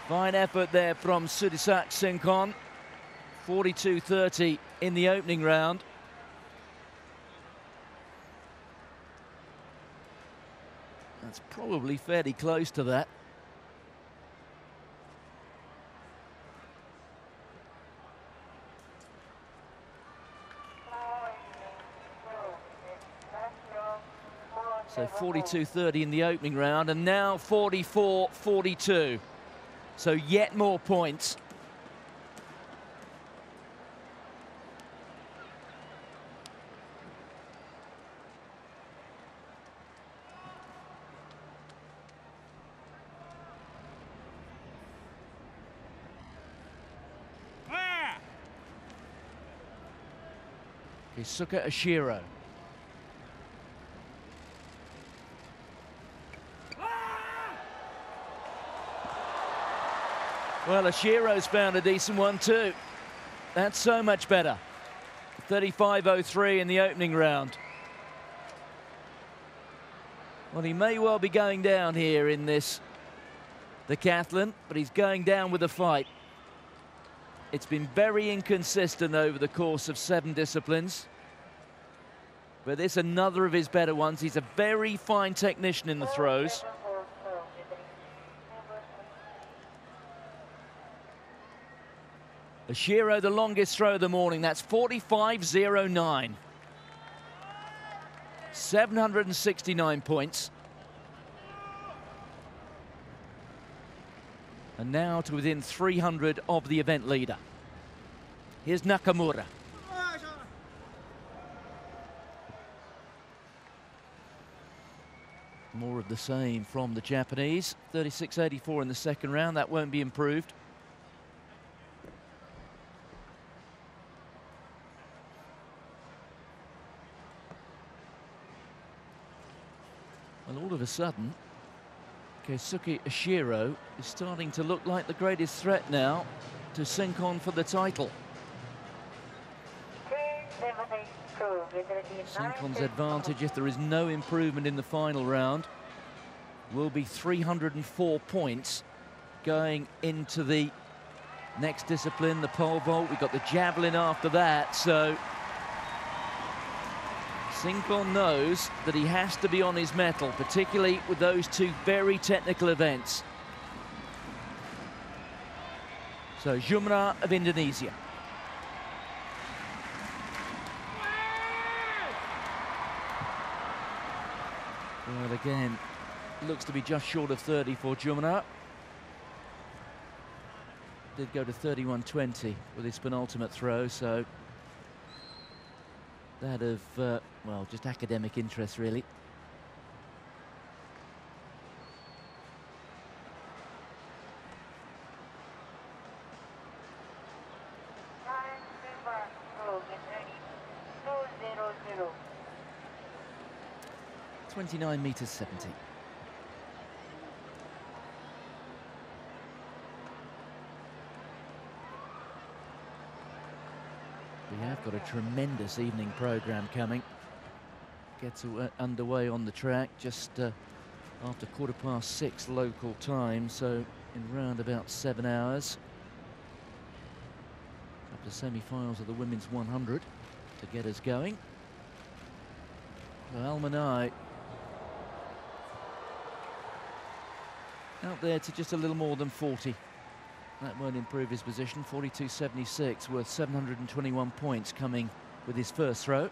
Speaker 4: Fine effort there from Sudisak Sinkon. 42.30 in the opening round. That's probably fairly close to that. So 42.30 in the opening round, and now 44.42. So yet more points. Keisuke Ashiro. Well, Ashiro's found a decent one too. That's so much better. 35.03 in the opening round. Well, he may well be going down here in this decathlon, but he's going down with a fight. It's been very inconsistent over the course of 7 disciplines. But this is another of his better ones. He's a very fine technician in the throws. Ashiro, the longest throw of the morning. That's 45.09. 769 points. And now to within 300 of the event leader. Here's Nakamura. More of the same from the Japanese. 36.84 in the second round. That won't be improved. Well, all of a sudden, Keisuke Ashiro is starting to look like the greatest threat now to sink on for the title. Sinkon's advantage, if there is no improvement in the final round, will be 304 points going into the next discipline, the pole vault. We've got the javelin after that, so Sinkon knows that he has to be on his mettle, particularly with those two very technical events. So Jumra of Indonesia. Well, again, looks to be just short of 30 for Jumra. Did go to 31.20 with his penultimate throw, so that of, well, just academic interest, really. .29 meters 70. We have got a tremendous evening program coming. Gets underway on the track just after 6:15 local time, so in round about 7 hours. A couple of semi-finals of the women's 100 to get us going. So Almanai out there to just a little more than 40. That won't improve his position. 42.76, worth 721 points coming with his first throw.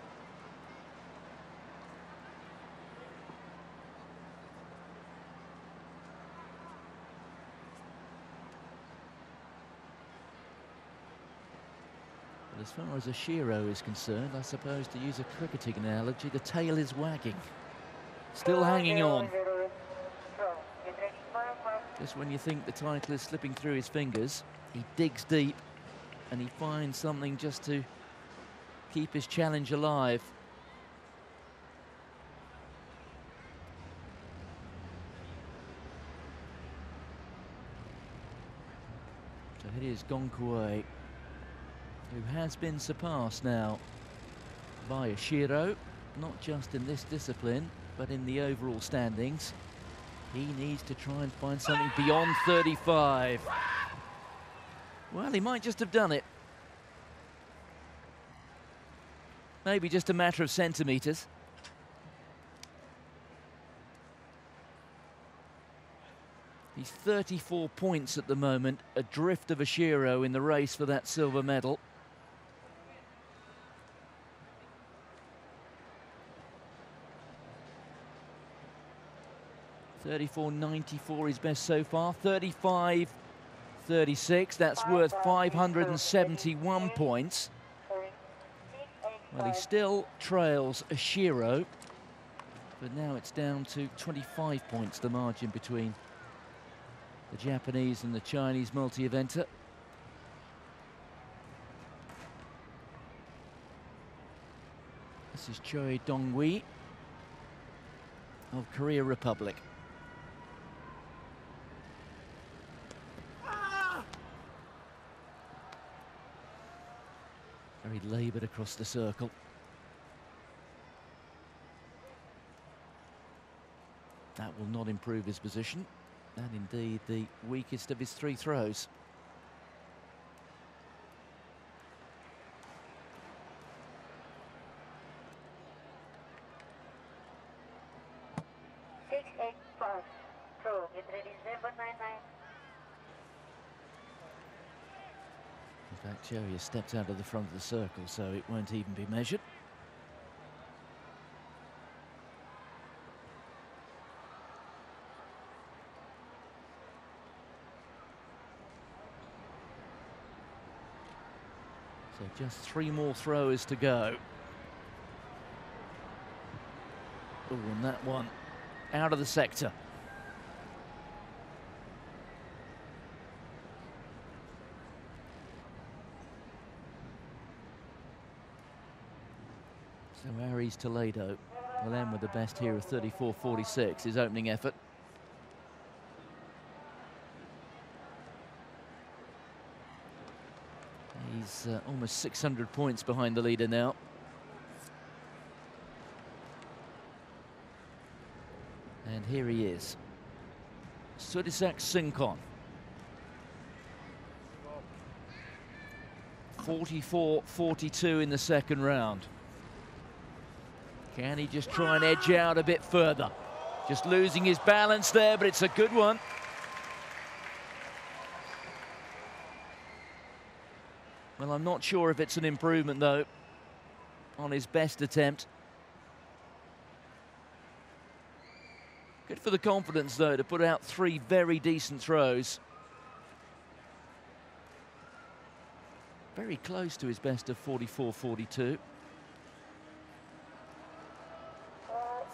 Speaker 4: As far as Oshiro is concerned, I suppose to use a cricketing analogy, the tail is wagging. Still hanging on. Just when you think the title is slipping through his fingers, he digs deep and he finds something just to keep his challenge alive. So it is Gonkue, who has been surpassed now by Oshiro, not just in this discipline, but in the overall standings. He needs to try and find something beyond 35. Well, he might just have done it. Maybe just a matter of centimetres. He's 34 points at the moment, adrift of Oshiro in the race for that silver medal. .34.94 his best so far. 35.36, that's worth 571 points. Well, he still trails Oshiro, but now it's down to 25 points, the margin between the Japanese and the Chinese multi-eventer. This is Choi Donghui of Korea Republic. Very laboured across the circle. That will not improve his position. And indeed the weakest of his three throws. In fact, Joey has stepped out of the front of the circle, so it won't even be measured. So just 3 more throws to go. Oh, and that one out of the sector. So Aries Toledo will end with the best here of 34.46, his opening effort. He's almost 600 points behind the leader now. And here he is, Surisak Sinkon. 44.42 in the second round. Can he just try and edge out a bit further? Just losing his balance there, but it's a good one. Well, I'm not sure if it's an improvement, though, on his best attempt. Good for the confidence, though, to put out 3 very decent throws. Very close to his best of 44.42.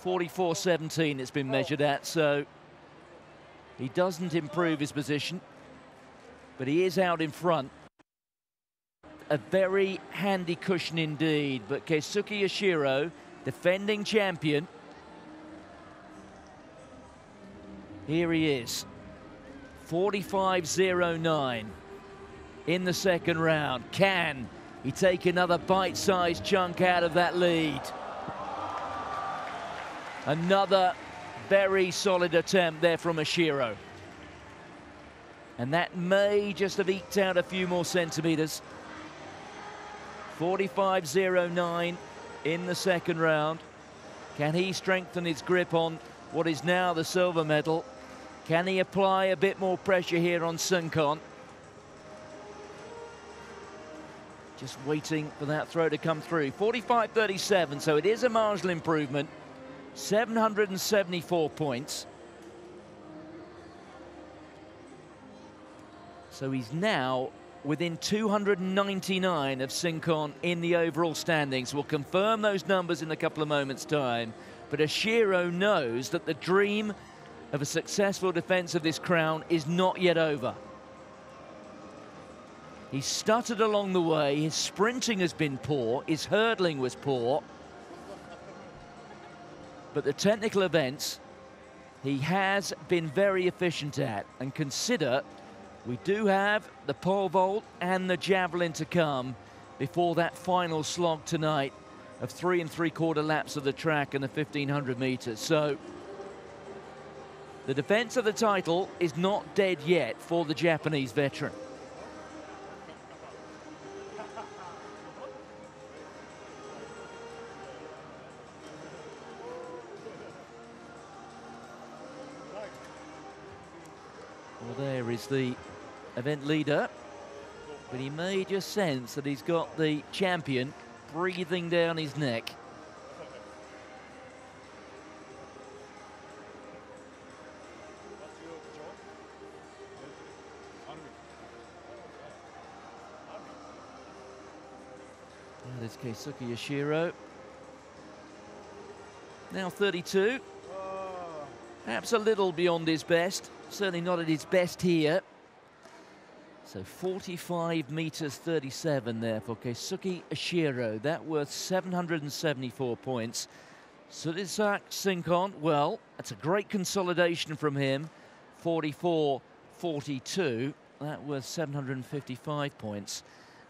Speaker 4: 44.17 it's been measured at, so he doesn't improve his position, but he is out in front. A very handy cushion indeed, but Keisuke Oshiro, defending champion, here he is, 45.09 in the second round. Can he take another bite-sized chunk out of that lead? Another very solid attempt there from Oshiro. And that may just have eked out a few more centimetres. 45.09 in the second round. Can he strengthen his grip on what is now the silver medal? Can he apply a bit more pressure here on Sinkon? Just waiting for that throw to come through. 45.37, so it is a marginal improvement. 774 points. So he's now within 299 of Sinkon in the overall standings. We'll confirm those numbers in a couple of moments' time. But Ashiro knows that the dream of a successful defence of this crown is not yet over. He stuttered along the way, his sprinting has been poor, his hurdling was poor. But the technical events, he has been very efficient at. And consider, we do have the pole vault and the javelin to come before that final slog tonight of 3 3/4 laps of the track and the 1500 metres. So the defence of the title is not dead yet for the Japanese veteran. Well, there is the event leader, but he may just sense that he's got the champion breathing down his neck. That is Keisuke Yoshiro. Now 32. Perhaps a little beyond his best. Certainly not at his best here. So 45 meters 37 there for Keisuke Yoshiro. That worth 774 points. Surisak Sinkon, well, that's a great consolidation from him. 44-42. That worth 755 points.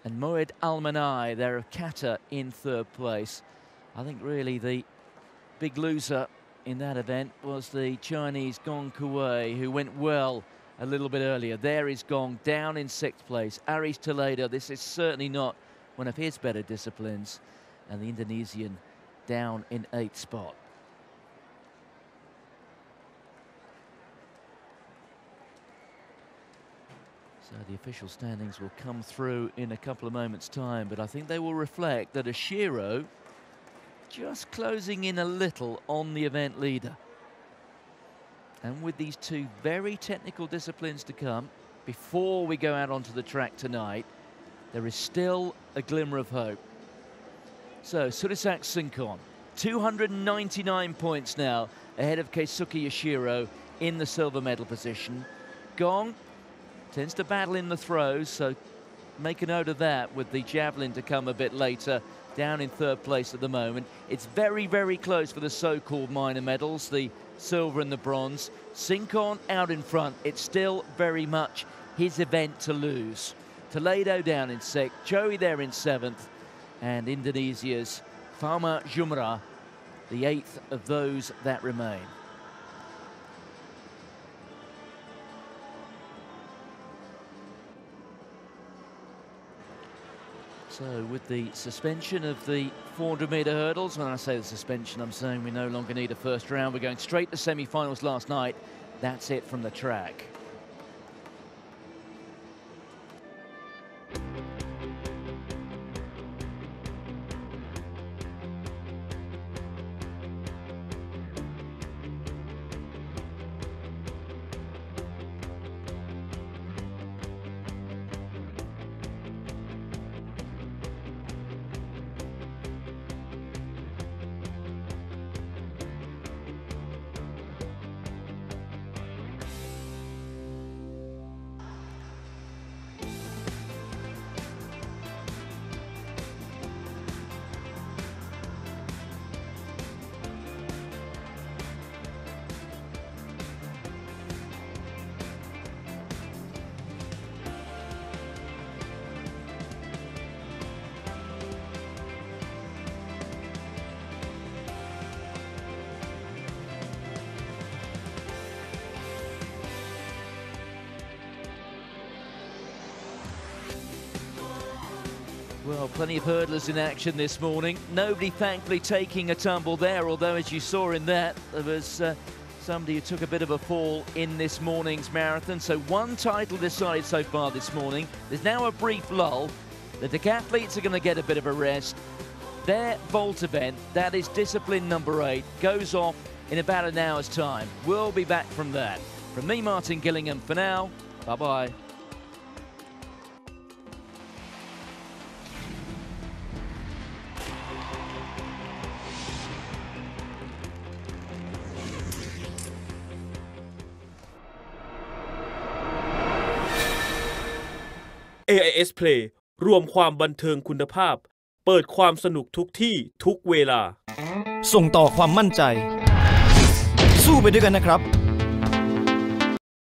Speaker 4: And Moed Almanai there of Qatar in third place. I think really the big loser in that event was the Chinese Gong Kuei, who went well a little bit earlier. There is Gong down in 6th place. Aris Toledo, this is certainly not one of his better disciplines. And the Indonesian down in 8th spot. So the official standings will come through in a couple of moments' time, but I think they will reflect that Ashiro just closing in a little on the event leader. And with these two very technical disciplines to come, before we go out onto the track tonight, there is still a glimmer of hope. So Surisak Sinkon, 299 points now ahead of Keisuke Yoshiro in the silver medal position. Gong tends to battle in the throws, so make a note of that with the javelin to come a bit later. Down in third place at the moment. It's very, very close for the so-called minor medals, the silver and the bronze. Sinkon out in front. It's still very much his event to lose. Toledo down in 6th, Joey there in 7th, and Indonesia's Fama Jumrah, the 8th of those that remain. So with the suspension of the 400-metre hurdles, when I say the suspension, I'm saying we no longer need a first round. We're going straight to semi-finals last night. That's it from the track. Well, plenty of hurdlers in action this morning. Nobody, thankfully, taking a tumble there, although, as you saw in that, there was somebody who took a bit of a fall in this morning's marathon. So one title decided so far this morning. There's now a brief lull. The decathletes are going to get a bit of a rest. Their vault event, that is discipline number 8, goes off in about an hour's time. We'll be back from that. From me, Martin Gillingham, for now, bye-bye.
Speaker 1: AIS Play รวมความบันเทิงคุณภาพเปิดความสนุกทุกที่ทุกเวลา
Speaker 2: ส่งต่อความมั่นใจสู้ไปด้วยกันนะครับ